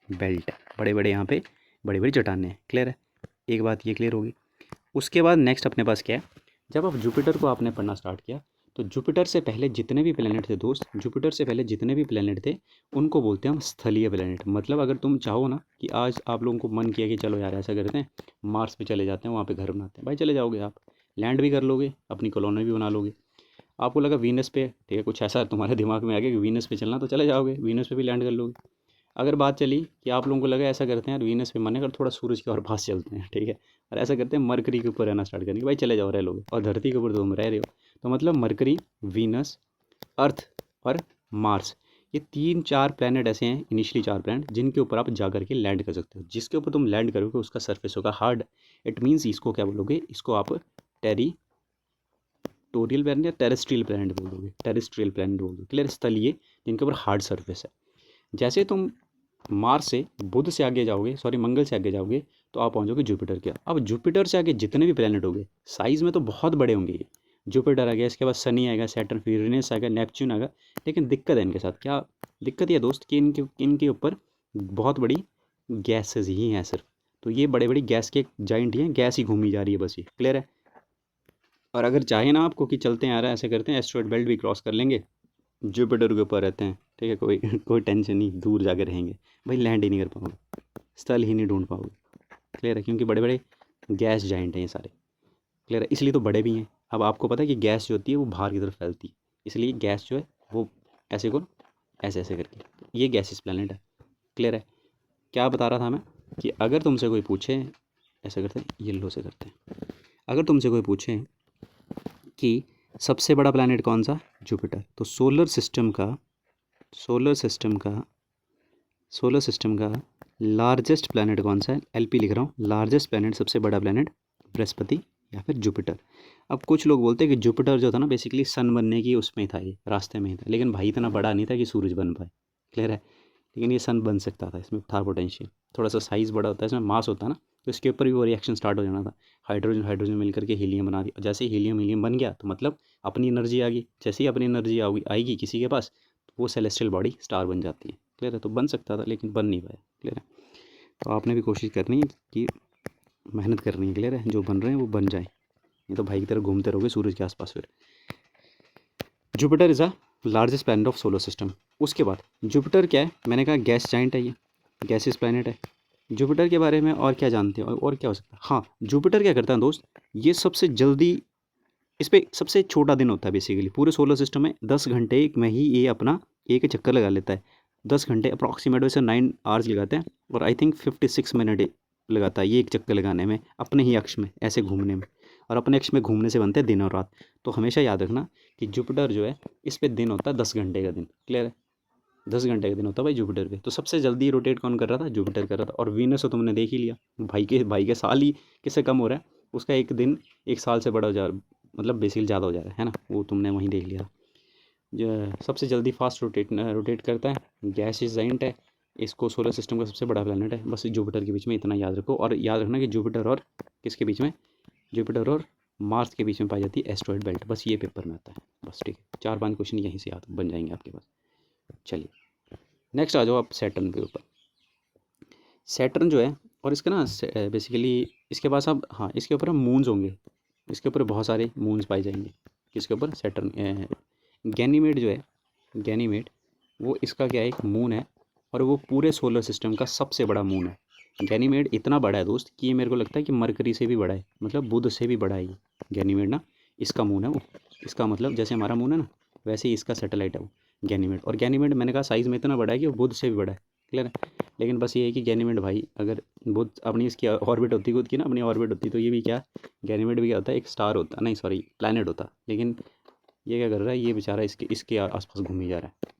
बेल्ट है। बड़े बड़े यहाँ पे बड़ी बड़ी चट्टानें हैं। क्लियर है? एक बात ये क्लियर होगी। उसके बाद नेक्स्ट अपने पास क्या है? जब आप जुपिटर को आपने पढ़ना स्टार्ट किया तो जुपिटर से पहले जितने भी प्लेनेट थे दोस्त, जुपिटर से पहले जितने भी प्लेनेट थे उनको बोलते हैं हम स्थलीय प्लेनेट। मतलब अगर तुम चाहो ना कि आज आप लोगों को मन किया कि चलो यार ऐसा करते हैं, मार्स पे चले जाते हैं, वहाँ पे घर बनाते हैं, भाई चले जाओगे आप, लैंड भी कर लोगे, अपनी कॉलोनी भी बना लोगे। आपको लगा वीनस पे, ठीक है, कुछ ऐसा तुम्हारे दिमाग में आ गया कि वीनस पे चलना, तो चले जाओगे, वीनस पे भी लैंड कर लोगे। अगर बात चली कि आप लोगों को लगा ऐसा करते हैं यार, वीनस पे मन है, अगर थोड़ा सूरज के और पास चलते हैं, ठीक है, और ऐसा करते हैं मरकरी के ऊपर रहना स्टार्ट करेंगे, भाई चले जाओ, रह लोगे, और धरती के ऊपर तो तुम रह रहे हो। तो मतलब मरकरी, वीनस, अर्थ और मार्स, ये 3-4 प्लैनेट ऐसे हैं, इनिशियली 4 प्लैनेट, जिनके ऊपर आप जा करके लैंड कर सकते हो। जिसके ऊपर तुम लैंड करोगे उसका सरफेस होगा हार्ड। इट मीन्स इसको क्या बोलोगे? इसको आप टेरिटोरियल प्लैनेट या टेरेस्ट्रियल प्लैनेट बोलोगे। टेरेस्ट्रियल प्लैनेट बोलोगे, क्लियर? स्थलीय, जिनके ऊपर हार्ड सरफेस है। जैसे तुम मार्स से, बुध से आगे जाओगे, सॉरी मंगल से आगे जाओगे, तो आप पहुंचोगे जुपिटर के। अब जुपिटर से आगे जितने भी प्लेनेट होंगे साइज़ में तो बहुत बड़े होंगे ये। जुपिटर आ गया, इसके बाद सनी आएगा, सैटर्न, फिर यूरेनस आएगा, नेपच्यून आएगा। लेकिन दिक्कत है इनके साथ, क्या दिक्कत? ये दोस्त कि इनके ऊपर बहुत बड़ी गैसेज ही हैं सिर्फ। तो ये बड़े बड़ी गैस के जाइंट ही हैं, गैस ही घूमी जा रही है बस, ये क्लियर है? और अगर चाहे ना आपको कि चलते हैं यार ऐसे करते हैं, एस्ट्रॉयड बेल्ट भी क्रॉस कर लेंगे, जुपिटर के ऊपर रहते हैं, ठीक है, कोई कोई टेंशन नहीं, दूर जाकर रहेंगे, भाई लैंड ही नहीं कर पाओगे, स्थल ही नहीं ढूंढ पाओगे। क्लियर है? क्योंकि बड़े बड़े गैस जाइंट हैं ये सारे। क्लियर है? इसलिए तो बड़े भी हैं। अब आपको पता है कि गैस जो होती है वो बाहर की तरफ फैलती है, इसलिए गैस जो है वो ऐसे को ऐसे ऐसे करके, ये गैसिस प्लानट है। क्लियर है? क्या बता रहा था मैं कि अगर तुमसे कोई पूछे, ऐसे करते हैं, येलो से करते हैं, अगर तुमसे कोई पूछे कि सबसे बड़ा प्लानट कौन सा? जुपिटर। तो सोलर सिस्टम का लार्जेस्ट प्लैनेट कौन सा है? एलपी लिख रहा हूँ, लार्जेस्ट प्लैनेट, सबसे बड़ा प्लैनेट बृहस्पति या फिर जुपिटर। अब कुछ लोग बोलते हैं कि जुपिटर जो था ना बेसिकली सन बनने की उसमें ही था, ये रास्ते में ही था, लेकिन भाई इतना बड़ा नहीं था कि सूरज बन पाए। क्लियर है? लेकिन ये सन बन सकता था, इसमें था पोटेंशियल। थोड़ा सा साइज़ बड़ा होता है, इसमें मास होता है ना, तो इसके ऊपर भी वो रिएक्शन स्टार्ट हो जाना था। हाइड्रोजन हाइड्रोजन मिलकर के हीलियम बना दिया। जैसे हीलियम हीलियम बन गया तो मतलब अपनी एनर्जी आ गई। जैसे ही अपनी एनर्जी आएगी किसी के पास, तो वो सेलेस्टियल बॉडी स्टार बन जाती है। क्लियर है? तो बन सकता था लेकिन बन नहीं पाया। क्लियर है? तो आपने भी कोशिश करनी है कि मेहनत करनी है। क्लियर है? जो बन रहे हैं वो बन जाए, नहीं तो भाई की तरह घूमते रहोगे सूरज के आसपास। फिर Jupiter is a largest planet of solar system. उसके बाद जुपिटर क्या है? मैंने कहा गैस जाइंट है, ये गैसियस प्लैनेट है। जुपिटर के बारे में और क्या जानते हो, और क्या हो सकता है? हाँ, जुपिटर क्या करता है दोस्त, ये सबसे जल्दी, इस पर सबसे छोटा दिन होता है बेसिकली पूरे सोलर सिस्टम में। 10 घंटे में ही ये अपना एक चक्कर लगा लेता है। 10 घंटे अप्रॉक्सीमेट, वैसे 9 आवर्स लगाते हैं, और आई थिंक 56 मिनट लगाता है ये एक चक्कर लगाने में, अपने ही अक्ष में ऐसे घूमने में। और अपने अक्ष में घूमने से बनते हैं दिन और रात। तो हमेशा याद रखना कि जुपिटर जो है इस पर दिन होता है 10 घंटे का दिन। क्लियर है? 10 घंटे का दिन होता है भाई जुपिटर पे। तो सबसे जल्दी रोटेट कौन कर रहा था? जुपिटर कर रहा था। और वीनस तो तुमने देख ही लिया, भाई के साल ही किससे कम हो रहा है, उसका एक दिन एक साल से बड़ा हो जा रहा, मतलब बेसिकली ज़्यादा हो जा रहा है ना, वो तुमने वहीं देख लिया। जो सबसे जल्दी फास्ट रोटेट करता है, गैस जाइंट है, इसको सोलर सिस्टम का सबसे बड़ा प्लैनेट है। बस जुपिटर के बीच में इतना याद रखो। और याद रखना कि जुपिटर और किसके बीच में? जुपिटर और मार्स के बीच में पाई जाती है एस्ट्रॉयड बेल्ट। बस ये पेपर में आता है, बस ठीक है। 4-5 क्वेश्चन यहीं से याद बन जाएंगे आपके पास। चलिए नेक्स्ट आ जाओ आप सैटर्न के ऊपर। सैटर्न जो है, और इसका ना बेसिकली इसके पास अब, हाँ, इसके ऊपर हम मून्स होंगे। इसके ऊपर बहुत सारे मून्स पाए जाएंगे। किसके ऊपर? सैटर्न। गैनीमेड जो है, गैनीमेड वो इसका क्या है, एक मून है, और वो पूरे सोलर सिस्टम का सबसे बड़ा मून है। गैनीमेड इतना बड़ा है दोस्त कि ये मेरे को लगता है कि मरकरी से भी बड़ा है, मतलब बुध से भी बड़ा है ये गैनीमेड ना। इसका मून है वो, इसका मतलब जैसे हमारा मून है ना, वैसे ही इसका सैटेलाइट है वो गैनीमेड। और गैनीमेड मैंने कहा साइज़ में इतना बड़ा है कि वो बुध से भी बड़ा है। क्लियर है? लेकिन बस ये है कि गैनीमेड भाई, अगर बुध अपनी इसकी ऑर्बिट होती खुद की ना, अपनी ऑर्बिट होती, तो ये भी क्या, गैनीमेड भी क्या होता है, एक स्टार होता, नहीं सॉरी प्लैनेट होता। लेकिन ये क्या कर रहा है, ये बेचारा इसके इसके आसपास घूमी जा रहा है।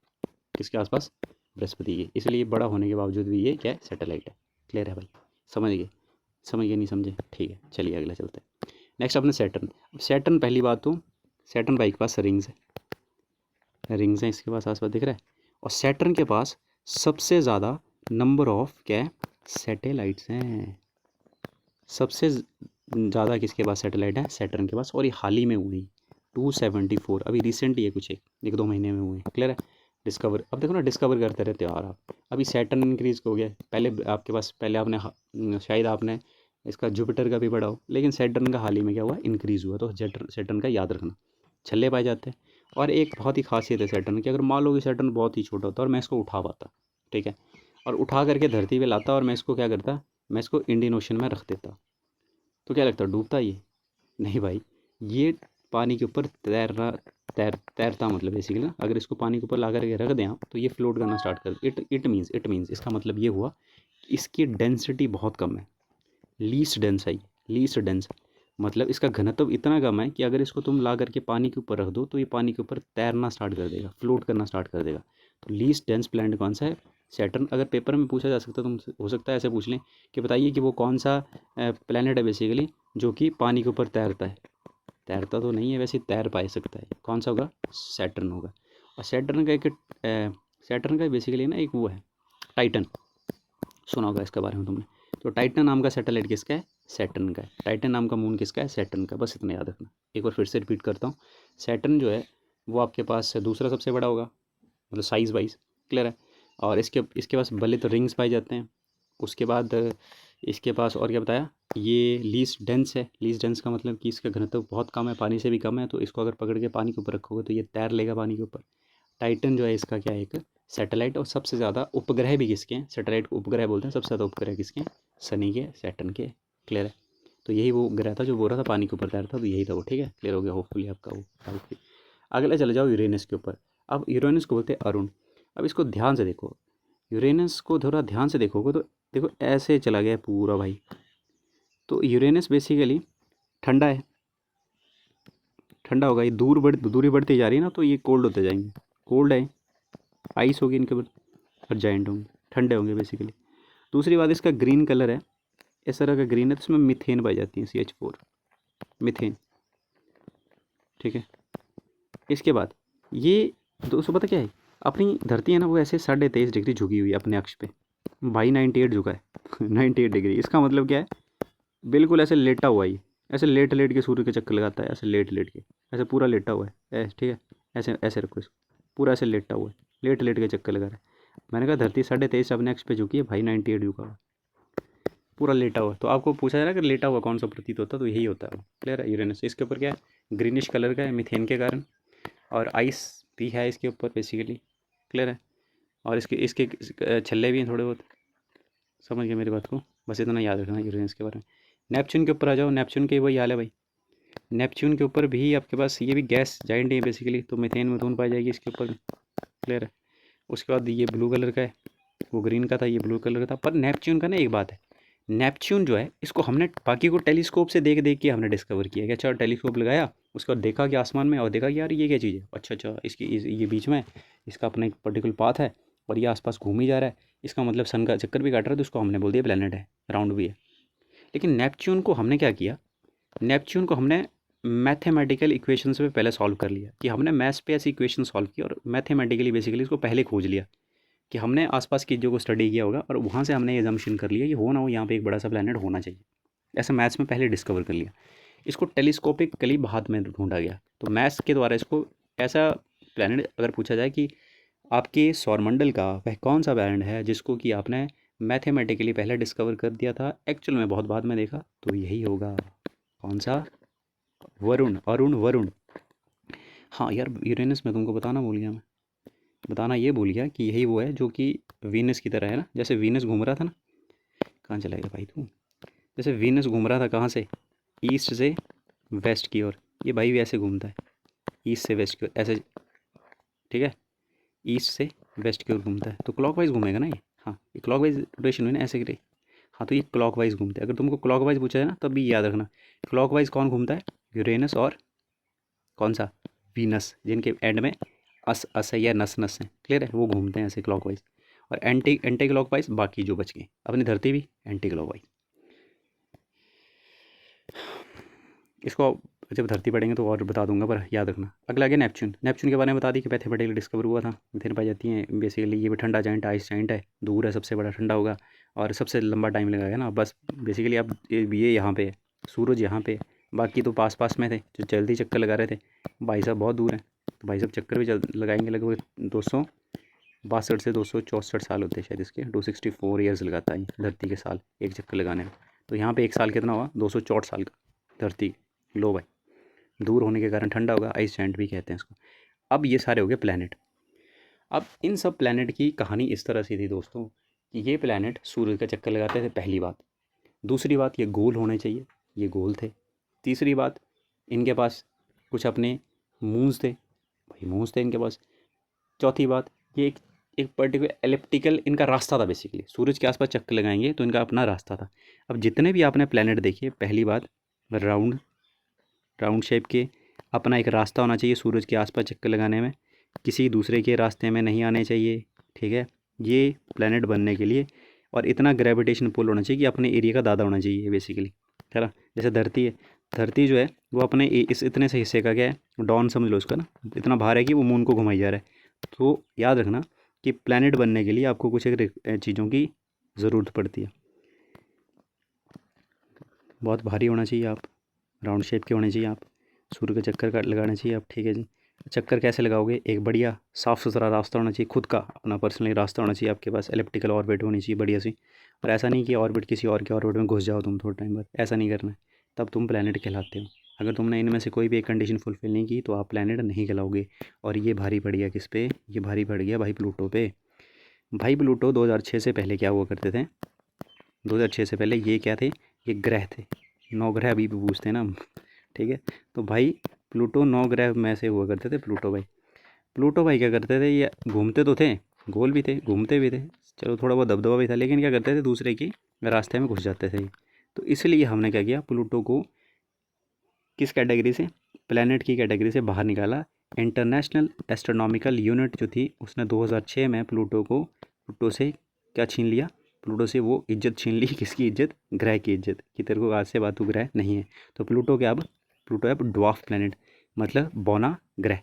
किसके आसपास? बृहस्पति के। इसलिए बड़ा होने के बावजूद भी ये क्या है, सैटेलाइट है। क्लियर है भाई? समझ गए? समझ गए नहीं समझे? ठीक है, चलिए अगला चलते हैं। नेक्स्ट अपने सैटर्न। सैटर्न पहली बात तो सैटर्न भाई के पास रिंग्स है, रिंग्स हैं इसके पास, आसपास दिख रहा है। और सैटर्न के पास सबसे ज़्यादा नंबर ऑफ क्या है, सैटेलाइट्स हैं। सबसे ज़्यादा किसके पास सैटेलाइट है? सैटर्न के पास। और ये हाल ही में हुई 274, अभी रिसेंटली है, कुछ एक दो महीने में हुए हैं। क्लियर है? डिस्कवर, अब देखो ना, डिस्कवर करते रहते हो यार आप। अभी सैटर्न इंक्रीज हो गया, पहले आपके पास, पहले आपने शायद आपने इसका जुपिटर का भी पढ़ा हो, लेकिन सैटर्न का हाल ही में क्या हुआ, इंक्रीज़ हुआ। तो सैटर्न का याद रखना, छल्ले पाए जाते हैं। और एक बहुत ही खासियत है सैटर्न की, अगर मान लो कि सैटर्न बहुत ही छोटा होता और मैं इसको उठा पाता, ठीक है, और उठा करके धरती पे लाता और मैं इसको क्या करता, मैं इसको इंडियन ओशन में रख देता, तो क्या लगता, डूबता ये? नहीं भाई, ये पानी के ऊपर तैरता, मतलब बेसिकली ना, अगर इसको पानी के ऊपर ला करके रख दें आप, तो ये फ्लोट करना स्टार्ट कर, इट मीन्स इसका मतलब ये हुआ कि इसकी डेंसिटी बहुत कम है, लीस्ट डेंस, मतलब इसका घनत्व इतना कम है कि अगर इसको तुम ला करके पानी के ऊपर रख दो, तो ये पानी के ऊपर तैरना स्टार्ट कर देगा, फ्लोट करना स्टार्ट कर देगा। तो लीस्ट डेंस प्लैनेट कौन सा है? सैटर्न। अगर पेपर में पूछा जा सकता, तुम हो सकता है ऐसे पूछ लें कि बताइए कि वो कौन सा प्लैनेट है बेसिकली जो कि पानी के ऊपर तैरता है। तैरता तो नहीं है वैसे, तैर पाए सकता है, कौन सा होगा? सैटर्न होगा। और सैटर्न का बेसिकली ना एक वो है, टाइटन, सुना होगा इसके बारे में तुमने। तो टाइटन नाम का सैटेलाइट किसका है? सैटर्न का है। टाइटन नाम का मून किसका है? सैटर्न का। बस इतना याद रखना। एक बार फिर से रिपीट करता हूँ, सैटर्न जो है वो आपके पास दूसरा सबसे बड़ा होगा, मतलब साइज़ वाइज। क्लियर है? और इसके इसके पास भले तो रिंग्स पाए जाते हैं। उसके बाद इसके पास और क्या बताया, ये लीस्ट डेंस है। लीस्ट डेंस का मतलब कि इसका घनत्व बहुत कम है, पानी से भी कम है, तो इसको अगर पकड़ के पानी के ऊपर रखोगे तो ये तैर लेगा पानी के ऊपर। टाइटन जो है इसका क्या है, एक सैटेलाइट। और सबसे ज़्यादा उपग्रह भी किसके हैं? सैटेलाइट को उपग्रह बोलते हैं। सबसे ज़्यादा उपग्रह किसके हैं? शनि के, सैटर्न के। क्लियर है? तो यही वो ग्रह था जो बोल रहा था पानी के ऊपर तैरता, तो यही था वो। ठीक है, क्लियर हो गया होपफुली आपका वो डाउट भी। अगला चले जाओ यूरेनस के ऊपर। अब यूरेनस को बोलते हैं अरुण। अब इसको ध्यान से देखो, यूरेनस को थोड़ा ध्यान से देखोगे तो देखो ऐसे चला गया पूरा भाई। तो यूरेनस बेसिकली ठंडा है, ठंडा होगा। ये दूरी बढ़ती जा रही है ना, तो ये कोल्ड होते जाएंगे। कोल्ड है, आइस होगी इनके ऊपर और जाइंट होंगे, ठंडे होंगे बेसिकली। दूसरी बात, इसका ग्रीन कलर है, इस तरह का ग्रीन है, तो इसमें मीथेन पाई जाती है, CH4 मीथेन। ठीक है, इसके बाद ये दोस्तों पता क्या है, अपनी धरती है ना, वो ऐसे 23.5 डिग्री झुकी हुई है अपने अक्ष पे। भाई 98 झुका है 98 डिग्री। इसका मतलब क्या है, बिल्कुल ऐसे लेटा हुआ है ये, ऐसे लेट लेट के सूर्य के चक्कर लगाता है, ऐसे लेट लेट के, ऐसे पूरा लेटा हुआ है ऐसे। ठीक है, ऐसे ऐसे रखो इसको, पूरा ऐसे लेटा हुआ है, लेट लेट के चक्कर लगा रहा है। मैंने कहा धरती 23.5 अपने अक्ष पे झुकी है, भाई 98 झुका हुआ, पूरा लेटा हुआ। तो आपको पूछा जा रहा है कि लेटा हुआ कौन सा प्रतीत होता है, तो यही होता है वो। क्लियर है? यूरेनस इसके ऊपर क्या है, ग्रीनिश कलर का है मीथेन के कारण, और आइस भी है इसके ऊपर बेसिकली। क्लियर है? और इसके इसके छल्ले भी हैं थोड़े बहुत। समझ गए मेरी बात को? बस इतना याद रखना यूरेनस के बारे में। नेपच्यून के ऊपर आ जाओ। नेपच्यून के वही हाल है भाई। नेपच्यून के ऊपर भी आपके पास ये भी गैस जाइंट है बेसिकली, तो मीथेन मिथुन पाई जाएगी इसके ऊपर। क्लियर है? उसके बाद ये ब्लू कलर का है, वो ग्रीन का था, ये ब्लू कलर का था। पर नेपच्यून का ना एक बात है, नेपच्यून जो है इसको हमने बाकी को टेलीस्कोप से देख देख के हमने डिस्कवर किया कि अच्छा टेलीस्कोप लगाया, उसके बाद देखा कि आसमान में, और देखा कि यार ये क्या चीज़ है, अच्छा अच्छा ये बीच में इसका अपना एक पर्टिकुलर पाथ है और ये आसपास घूम ही जा रहा है, इसका मतलब सन का चक्कर भी काट रहा है, तो उसको हमने बोल दिया प्लेनेट है, राउंड भी है। लेकिन नेपच्यून को हमने क्या किया, नेपच्यून को हमने मैथमेटिकल इक्वेशंस पे पहले सॉल्व कर लिया, कि हमने मैथ्स पे ऐसी इक्वेशन सॉल्व की और मैथमेटिकली बेसिकली इसको पहले खोज लिया, कि हमने आसपास की चीज़ों को स्टडी किया होगा और वहाँ से हमने ये जम्पशन कर लिया कि हो ना हो यहाँ पे एक बड़ा सा प्लेनेट होना चाहिए। ऐसा मैथ्स में पहले डिस्कवर कर लिया। इसको टेलीस्कोपिकली बाद में ढूंढा गया, तो मैथ्स के द्वारा इसको ऐसा प्लेनेट, अगर पूछा जाए कि आपके सौरमंडल का वह कौन सा प्लेनेट है जिसको कि आपने मैथमेटिकली पहले डिस्कवर कर दिया था, एक्चुअल में बहुत बाद में देखा, तो यही होगा कौन सा, वरुण, अरुण, वरुण। हाँ यार, यूरेनस मैं तुमको बताना भूल गया, मैं बताना ये भूल गया कि यही वो है जो कि वीनस की तरह है ना, जैसे वीनस घूम रहा था ना, कहाँ चला गया भाई तू, जैसे वीनस घूम रहा था कहाँ से, ईस्ट से वेस्ट की ओर, ये भाई भी ऐसे घूमता है, ईस्ट से वेस्ट की ओर ऐसे, ठीक है, ईस्ट से वेस्ट की ओर घूमता है, तो क्लॉकवाइज घूमेगा ना ये। हाँ, ये क्लॉकवाइज रोटेशन हुई ना ऐसे गिरे। हाँ, तो ये क्लॉकवाइज घूमते हैं। अगर तुमको क्लॉकवाइज पूछा है ना तब भी याद रखना, क्लॉकवाइज कौन घूमता है, यूरेनस और कौन सा, वीनस, जिनके एंड में अस है या नस नस है, क्लियर है, वो घूमते हैं ऐसे क्लॉकवाइज। और एंटी एंटी क्लॉकवाइज बाकी जो बच गए, अपनी धरती भी एंटी क्लॉकवाइज। इसको जब धरती पढ़ेंगे तो और बता दूंगा, पर याद रखना। अगला गया नेपच्यून। नेपच्यून के बारे में बता दी कि मैथमेटिकली डिस्कवर हुआ था, मिथेन पाई जाती हैं बेसिकली। ये भी ठंडा जाइंट, आइस जाइंट है, दूर है, सबसे बड़ा ठंडा होगा और सबसे लंबा टाइम लगाएगा ना। बस बेसिकली अब ये यहाँ पे है, सूरज यहाँ पे है, बाकी तो पास पास में थे जो जल्दी चक्कर लगा रहे थे, भाई साहब बहुत दूर हैं, तो भाई साहब चक्कर भी लगाएंगे लगभग 262 से 264 साल होते हैं शायद इसके, 264 ईयर्स लगाता है धरती के साल एक चक्कर लगाने में। तो यहाँ पे एक साल कितना हुआ, 264 साल का धरती। लो भाई, दूर होने के कारण ठंडा होगा, आइस जैंट भी कहते हैं इसको। अब ये सारे हो गए प्लैनेट। अब इन सब प्लैनेट की कहानी इस तरह से थी दोस्तों कि ये प्लैनेट सूरज का चक्कर लगाते थे, पहली बात। दूसरी बात, ये गोल होने चाहिए, ये गोल थे। तीसरी बात, इनके पास कुछ अपने मून्स थे, भाई मून्स थे इनके पास। चौथी बात, ये एक पर्टिकुलर एलिप्टिकल इनका रास्ता था, बेसिकली सूरज के आसपास चक्कर लगाएंगे तो इनका अपना रास्ता था। अब जितने भी आपने प्लैनेट देखे, पहली बात राउंड राउंड शेप के, अपना एक रास्ता होना चाहिए सूरज के आसपास चक्कर लगाने में, किसी दूसरे के रास्ते में नहीं आने चाहिए, ठीक है, ये प्लेनेट बनने के लिए। और इतना ग्रेविटेशन पुल होना चाहिए कि अपने एरिया का दादा होना चाहिए बेसिकली, है ना। जैसे धरती है, धरती जो है वो अपने इस इतने से हिस्से का क्या है, डॉन समझ लो उसका ना, इतना भार है कि वो मून को घुमाई जा रहा है। तो याद रखना कि प्लेनेट बनने के लिए आपको कुछ एक चीज़ों की ज़रूरत पड़ती है। बहुत भारी होना चाहिए आप, राउंड शेप के होने चाहिए आप, सूर्य का चक्कर का लगाना चाहिए आप, ठीक है जी। चक्कर कैसे लगाओगे, एक बढ़िया साफ़ सुथरा रास्ता होना चाहिए, खुद का अपना पर्सनली रास्ता होना चाहिए आपके पास, एलिप्टिकल ऑर्बिट होनी चाहिए बढ़िया सी। और ऐसा नहीं कि ऑर्बिट किसी और के ऑर्बिट में घुस जाओ तुम थोड़े टाइम बाद, ऐसा नहीं करना है, तब तुम प्लैनेट कहलाते हो। अगर तुमने इनमें से कोई भी एक कंडीशन फुलफिल नहीं की तो आप प्लैनेट नहीं कहलाओगे। और ये भारी पड़ गया किस पे, ये भारी पड़ गया भाई प्लूटो पे। भाई प्लूटो 2006 से पहले क्या हुआ करते थे, 2006 से पहले ये क्या थे, ये ग्रह थे। नौ ग्रह अभी भी पूछते हैं ना हम, ठीक है। तो भाई प्लूटो 9 ग्रह में से हुआ करते थे प्लूटो भाई। प्लूटो भाई क्या करते थे, ये घूमते तो थे, गोल भी थे, घूमते भी थे, चलो थोड़ा बहुत दबदबा भी था, लेकिन क्या करते थे, दूसरे की रास्ते में घुस जाते थे। तो इसलिए हमने क्या किया, प्लूटो को किस कैटेगरी से, प्लैनेट की कैटेगरी से बाहर निकाला। इंटरनेशनल एस्ट्रोनॉमिकल यूनिट जो थी उसने 2006 में प्लूटो से क्या छीन लिया, प्लूटो से वो इज्जत छीन ली, किसकी इज्जत, ग्रह की इज्जत, कि तेरे को आज से बातू ग्रह नहीं है। तो प्लूटो है अब ड्वार्फ प्लैनेट, मतलब बौना ग्रह,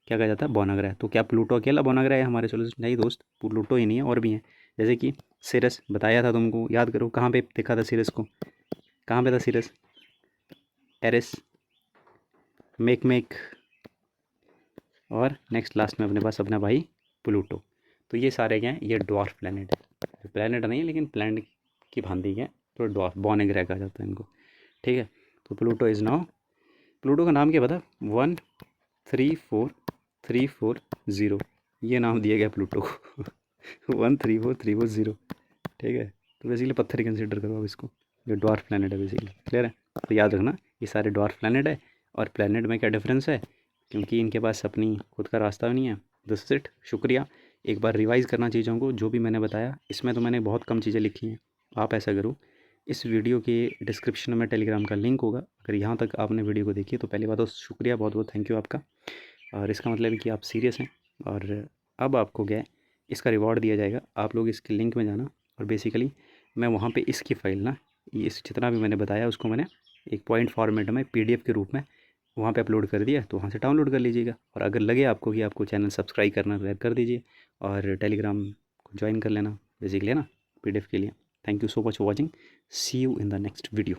क्या कहा जाता है, बौना ग्रह। तो क्या प्लूटो अकेला बौना ग्रह है हमारे सोलर सिस्टम, नहीं दोस्त, प्लूटो ही नहीं है, और भी हैं। जैसे कि सिरस बताया था तुमको, याद करो कहाँ पे देखा था सिरस को, कहाँ पे था सिरस, एरिस, मेक और नेक्स्ट लास्ट में अपने पास अपना भाई प्लूटो। तो ये सारे क्या हैं, ये ड्वार्फ प्लैनेट है, प्लैनेट नहीं है लेकिन प्लैनेट की भांति है, तो ड्वार्फ बौने ग्रह कहा जाता है इनको, ठीक है। तो प्लूटो इज़ नाउ, प्लूटो का नाम क्या पता, 134340, ये नाम दिया गया प्लूटो को 134340, ठीक है। तो बेसिकली पत्थर ही कंसिडर करो अब इसको, ये ड्वार्फ प्लैनेट है बेसिकली, क्लियर है। तो याद रखना ये सारे ड्वार्फ प्लैनेट है। और प्लैनेट में क्या डिफरेंस है, क्योंकि इनके पास अपनी खुद का रास्ता भी नहीं है। दिस इट, शुक्रिया। एक बार रिवाइज़ करना चीज़ों को, जो भी मैंने बताया इसमें तो मैंने बहुत कम चीज़ें लिखी हैं। आप ऐसा करो, इस वीडियो के डिस्क्रिप्शन में टेलीग्राम का लिंक होगा, अगर यहाँ तक आपने वीडियो को देखी तो पहली बात तो शुक्रिया, बहुत बहुत थैंक यू आपका। और इसका मतलब है कि आप सीरियस हैं। और अब आपको क्या है, इसका रिवॉर्ड दिया जाएगा, आप लोग इसके लिंक में जाना, और बेसिकली मैं वहाँ पे इसकी फ़ाइल ना, ये इस जितना भी मैंने बताया उसको मैंने एक पॉइंट फॉर्मेट में PDF के रूप में वहाँ पे अपलोड कर दिया, तो वहाँ से डाउनलोड कर लीजिएगा। और अगर लगे आपको कि आपको चैनल सब्सक्राइब करना तो कर दीजिए, और टेलीग्राम को ज्वाइन कर लेना बेसिकली, है ना, PDF के लिए। Thank you so much for watching, see you in the next video.